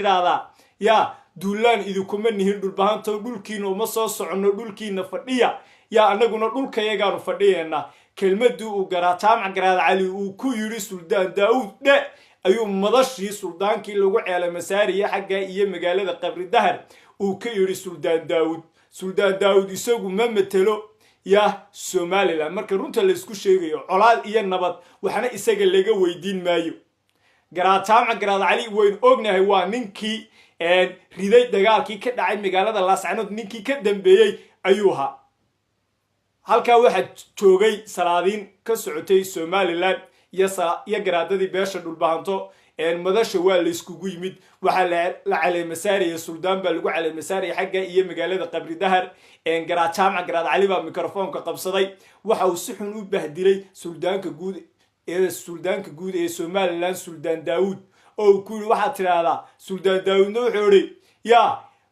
tiraada ya duulaan idukuma nihin dhulbahanto dhulkiina uma soo socono dhulkiina fadhiya ya anaguna dhulkayagaan fadhiyeena kelmadu uu garaataam garaad cali uu ku yiri suldaan daawud dhe ayuu madashii suldaankii lagu ceelay masaariya xagga iyo magaalada qabri dahar uu ka yiri suldaan daawud isagu ma matalo ya Somaliland marka runta la isku sheegayo colaad iyo nabad waxana isaga laga weydiin maayo garaataam garaad cali weyn ognahay waa ninkii riday dagaalkii ka dhacay magaalada Laascaanood ninkii ka dambeeyay ayuu ahaa halka waxa joogay salaadiin ka socotay Somaliland iyo garaadadii beesha dhulbahanto madasha waa la iskugu yimid waxa la calay masaariya suldaan baa lagu calay masaariya xagga iyo magaalada qabri dahar garaataam garaad cali baa mikrofoonka qabsaday waxa uu si xun u bahdilay suldaanka guud ee Somaliland suldaan daawud oo ku waxa tiraada suldaan daawudna wuxuu yiri ya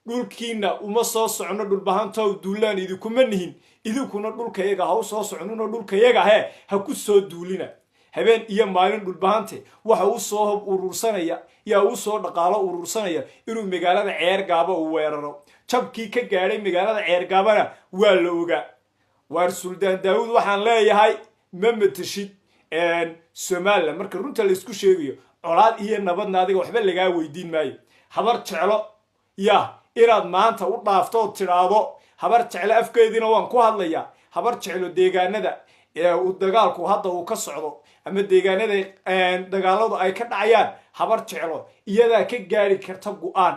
dhulkiina uma soo socono dhulbahanto duulaan idukuma nihin idukuna dhulkayaga ha soo socono dhulkayaga ha ku soo duulina habeen iyo maalin dhulbahante waxa uu soo hub urursanaya yaa uu soo dhaqaalo urursanaya inuu magaalada Ceergaaba u weeraro jabkii ka gaaray magaalada Ceergaabana waa la ogaa war suldaan daawud waxaan leeyahay ma matashid Somaliland marka runta la isku sheegayo colaad iyo nabadna adiga waxba laga weydiin maayo habar jeclo ya inaad maanta u dhaafto tiraado habar jeclo afkeedina waan ku hadlaya habar jeclo deegaanada uu dagaalku hadda uu ka socdo ama deegaanada dagaaladu ay ka dhacayaan habar jeclo iyada ka gaari karta go'aan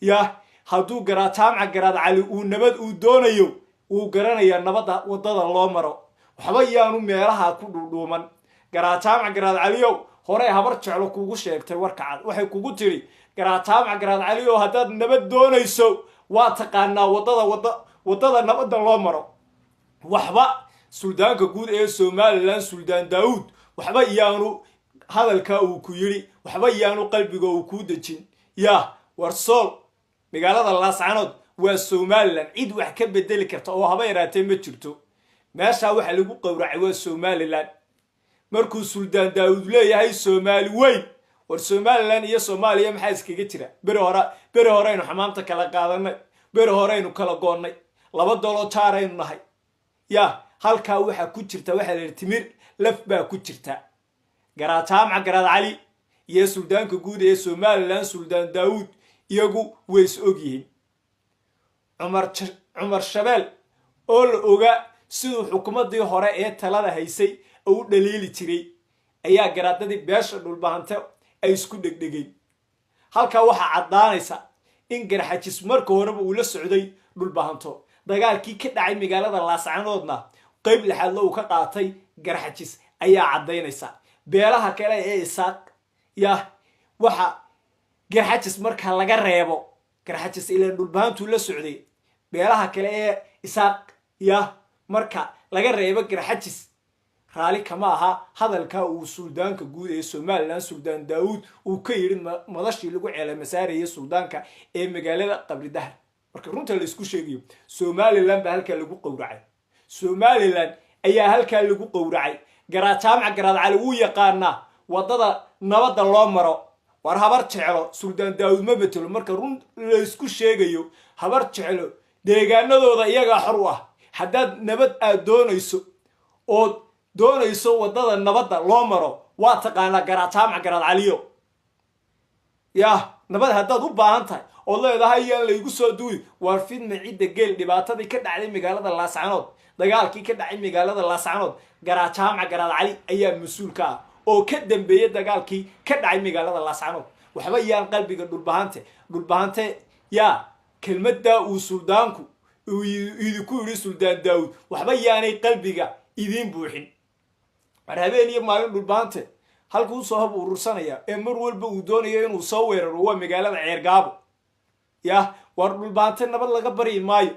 ya haduu garaataam garaad cali uu nabad uu doonayo uu garanaya nabada wadada loo maro waxba yaanu meelaha ku dhuudhuuman garaataam garaad caliyow hore habar jeclo kugu sheegtay warkacad waxay kugu tiri garaataam garaad caliyow hadaad nabad doonayso waa taqaanaa wadada nabada loo maro waxba suldaanka guud ee Somaliland suldaan daawud waxba yaanu hadalka uu ku yiri waxba yaanu qalbiga uu ku dajin ya warsool magaalada Laascaanood waa Somaliland cid wax ka bedeli karta oo haba yaraatay ma jirto meesha waxa lagu qowracay waa Somaliland markuu suldaan daawud leeyahay Soomaali weyn war Somaliland iyo Soomaaliya maxay iskaga jira bari hore aynu xamaamta kala qaadanay bari hore aynu kala goonnay laba dolo taaraynu nahay ya halka waxa ku jirta waxa la timir laf baa ku jirta garaataam garaad cali iyo suldaanka guud ee Somaliland suldaan daawud iyagu weys ogyihiin Umar Shabeel oo la oga sidoo xukuumadii hore ee talada haysay oo dhaliili jiray ayaa garaadadii beesha dhulbahante ay isku dhegdhegeen halka waxa cadaanaysa in garxajis marka horeba uu la socday dhulbahanto dagaalkii ka dhacay magaalada Laascaanoodna qayb lixaad loo ka qaatay garxajis ayaa cadaynaysa beelaha kale ee isaaq ya waxa garxajis marka laga reebo garxajis ilaa dhulbahantu la socday beelaha kale ee isaaq ya marka laga reebo garxajis raali kama aha hadalka uu suldaanka guud ee Somaliland suldaan daawud uu ka yiri madashii lagu ceelay masaariya suldaanka ee magaalada qabri dahar marka runta la isku sheegayo Somaliland ba halka lagu qowracay Somaliland ayaa halka lagu qowracay garaataam garaad cali uu yaqaana wadada nabada loo maro war habar jeclo suldaan daawud ma betelo marka run la isku sheegayo habar jeclo deegaanadooda iyaga xor u ah hadaad nabad aad doonayso wadada nabada loo maro waa taqaana garaataam garaad caliyo ya nabad hadaad u baahan tahay oo leedahay yaan la igu soo duuy war fidna cid geel dhibaatadii ka dhacday magaalada Laascaanood dagaalkii ka dhacay magaalada Laascaanood garaataam garaad cali ayaa mas'uul ka ah oo ka dambeeyay dagaalkii ka dhacay magaalada Laascaanood waxba yaan qalbiga dhulbahante ya kelmadda uu suldaanku idinku yiri suldaan daawud waxba yaanay qalbiga idin buuxin mar habeen iyo maalin dhulbahante halkuu soo hub urursanaya ee mar walba uu doonayo inuu soo weeraro waa magaalada Ceergaabo ya war dhulbahante nabad laga bari maayo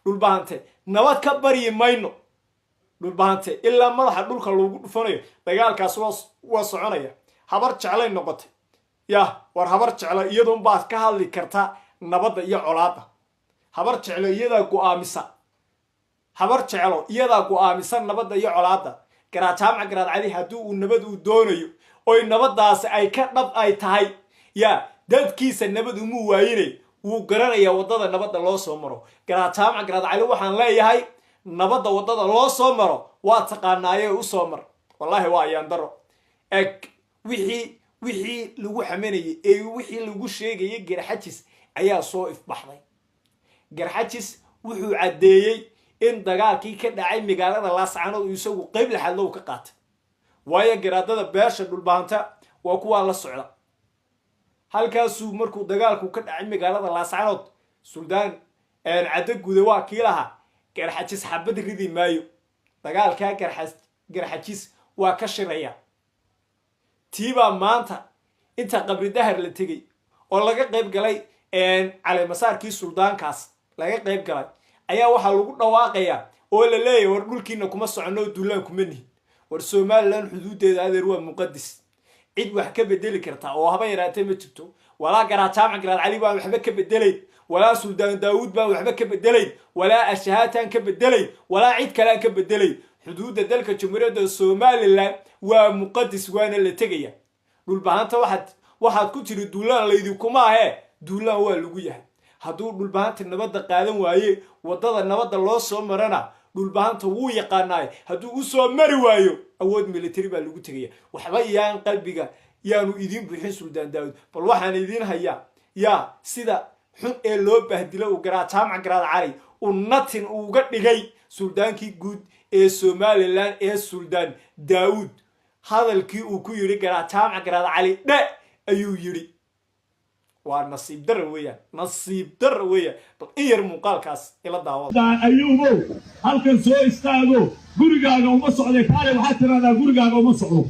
dhulbahante nabad ka bari mayno dhulbahante ilaa madaxa dhulka lagu dhufanayo dagaalkaas waa soconaya habar jeclay noqotay ya war habar jeclo iyadoo baad ka hadli karta nabadda iyo colaadda habar jeclo iyada go'aamisa nabadda iyo colaadda garaataam garaad cali haduu uu nabad uu doonayo oo nabadaas ay ka dhab ay tahay ya dadkiisa nabad uma waayinay wuu garanayaa wadada nabadda loo soo maro garaad jaamac garaad cali waxaan leeyahay nabadda wadada loo soo maro waa taqaanaaye u soo mar wallahi waa ayaan daro eg wixii lagu xamanayay ee wixii lagu sheegayay garxajis ayaa soo ifbaxday garxajis wuxuu cadeeyay in dagaalkii ka dhacay magaalada Laascaanood uu isagu qayb laxad loo ka qaatay waayo garaadada beesha dhulbaanta waa kuwa la socda halkaasuu markuu dagaalku ka dhacay magaalada Laascaanood suldaan cadda guude waa kii lahaa garxajis xabad ridi maayo dagaalka garxajis waa ka shiraya tiiba maanta inta qabri dahar la tagay oo laga qayb galay cali masaarkii suldaankaas laga qayb galay ayaa waxa lagu dhawaaqaya oo la leeyahay war dhulkiina kuma socono duulaan kuma nihin war Soomaaliland xuduudeeda adeer waa muqaddis cid wax ka bedeli karta oo haba yaraatay ma jirto walaa garaad jaamac garaad cali baa waxba ka bedelay walaa suldaan daawud baa waxba ka bedelay walaa ashahaatan ka bedelay walaa cid kale ka bedelay xuduudda dalka jamhuuriyadda Soomaaliland waa muqaddis waana la tagaya dhulbaanta waxaad ku tiri duulaan leeydu kuma ahe duulaan waa lagu yahay hadduu dhulbaanta nabadda qaadan waaye wadada nabadda loo soo marana dhulbaanta wuu yaqaanaay hadduu u soo mari waayo awood military baa lagu tagaya waxba yaan qalbiga yaanu idin buuxin suldaan daawud bal waxaan idin hayaa yaa sida xun ee loo bahdilo uu garaad jaamac garaad cali uu natin uga dhigay suldaankii guud ee Soomaaliland ee suldaan daawud hadalkii uu ku yiri garaad jaamac garaad cali dhe ayuu yiri waa nasiib darro weeyaan bal iyar muuqaalkaas ila daawada ayuubo halkan soo istaago gurigaaga uma socday kaale waxa tiraahdaa gurigaaga uma socdo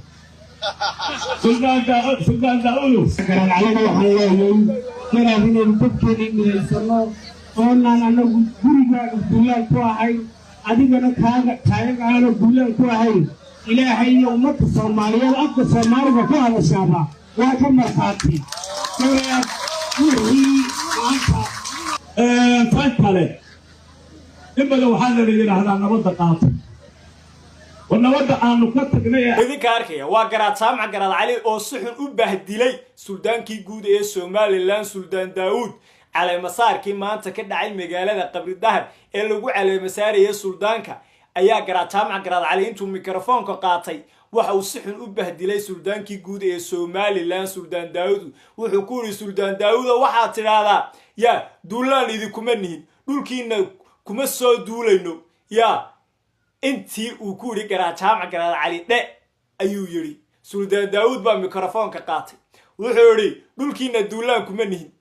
suldaan daawud garaad cali waxaan leeyahay inaan dadkeena midaysano oonaan anagu gurigaaga duulaan ku ahay adigana kaagaana duulaan ku ahay ilaahay iyo ummadda Soomaaliyeed afka Soomaaliga ku hadashaaba waa ka markhaati kale إبدا وحنا اللي نهضر نبض قاطع ونبض عن نقطة جنيه. هذي كاركية وقرأت سامع قرأت عليه أو صحن أبهدلي سلطان كي جود إيه سوماليلاند سلطان داود على مسار كي أنت كده علم مجالات قبل الظهر اللي جو على مسار إيه سلطانك أيها قرأت سامع قرأت عليه أنتم ميكروفون كقاطع وحو صحن أبهدلي سلطان كي جود إيه سوماليلاند سلطان داود وحكوري سلطان داود وحات هذا يا دولان إذا كمنين دول كينا كمسوا دولينو يا intii uu ku yiri garaad jaamac garaad cali dhe ayuu yiri suldaan daawud baa mikrofoonka qaatay wuxuu yiri dhulkiina duulaan kuma nihin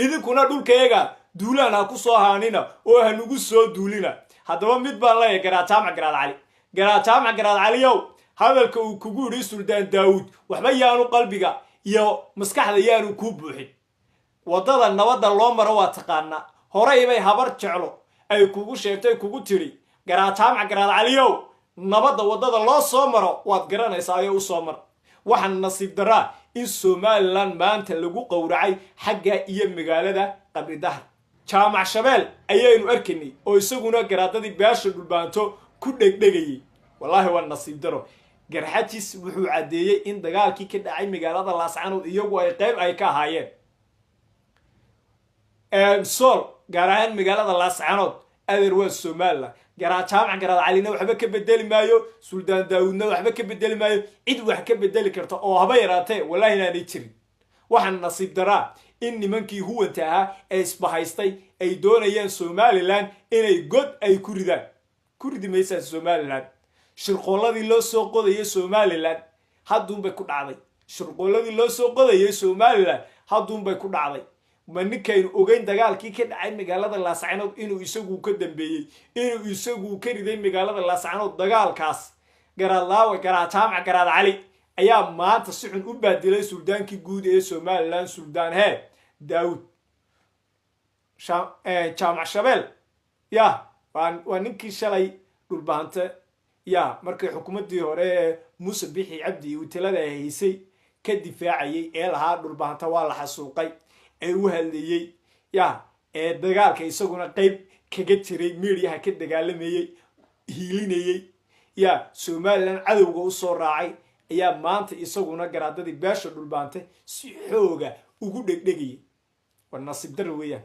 idinkuna dhulkayga duulaan ha ku soo haanina oo ha nugu soo duulina haddaba mid baan leeyahay garaad jaamac garaad cali yow hadalka uu kugu yiri suldaan daawud waxba yaanu qalbiga iyo maskaxda yaanu ku buuxin wadada nabadda loo maro waa taqaana horay bay habar jeclo ay kugu sheegtay kugu tiri garaad jaamac garaad caliyow nabadda wadada loo soo maro waad garanaysaa ayuu soo mar waxaan nasiib daraa in Soomaaliland maanta lagu qowracay xagga iyo magaalada qabri dahar jaamac shabeel ayaynu arkaynay oo isaguna garaadadii beesha dhulbaanto ku dhegdhegayay wallahi waa nasiib daro garxajis wuxuu cadeeyay in dagaalkii ka dhacay magaalada Laascaanood iyagu ay qayb ay ka ahaayeen sool gaar ahaan magaalada Laascaanood adeer waa Soomaaliland garaad jaamac garaad calina waxba ka bedeli maayo suldaan daawudna waxba ka bedeli maayo cid wax ka bedeli karta oo haba yaraatee wallahi inaanay jirin waxaan nasiib daraa in nimankii huwanta ahaa ee isbahaystay ay doonayeen Soomaaliland inay god ay ku ridi maysaa Soomaaliland shirqooladii loo soo qodayay Soomaaliland hadduunbay ku dhacday shirqooladii loo soo qodayay Soomaaliland hadduunbay ku dhacday maninkaynu ogeyn dagaalkii ka dhacay magaalada Laascaanood inuu isagu ka dambeeyay inuu isagu ka riday magaalada Laascaanood dagaalkaas garaad jaamac garaad cali ayaa maanta si xun u baadilay suldaankii guud ee Soomaaliland suldaan daawud jaamac shabeel ya waa ninkii shalay dhulbaanta ya markii xukuumadii hore Muuse Bixi Cabdi uu talada haysay ka difaacayay ee lahaa dhulbaanta waa la xasuuqay ee u hadlayay ya ee dagaalka isaguna qayb kaga jiray meediyaha ka dagaalamayay hiilinayay ya Soomaaliland cadawga u soo raacay ayaa maanta isaguna garaadadii beesha dhulbaantay si xooga ugu dhegdhegayay waa nasiib darro weeyaan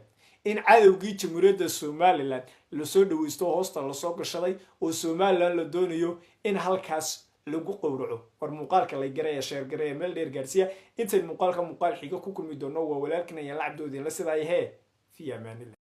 in cadowgii jamhuuriyadda somalilan lasoo dhaweysto hoosta lasoo gashaday oo somalilan la doonayo in halkaas lagu qowraco war muuqaalka la garaya sheer garaya meel dheer gaarsiya intay muuqaalka muuqaal xiga ku kulmi doono waa walaalkina iyo lacabdoodii la sidaay hee fi amaanillah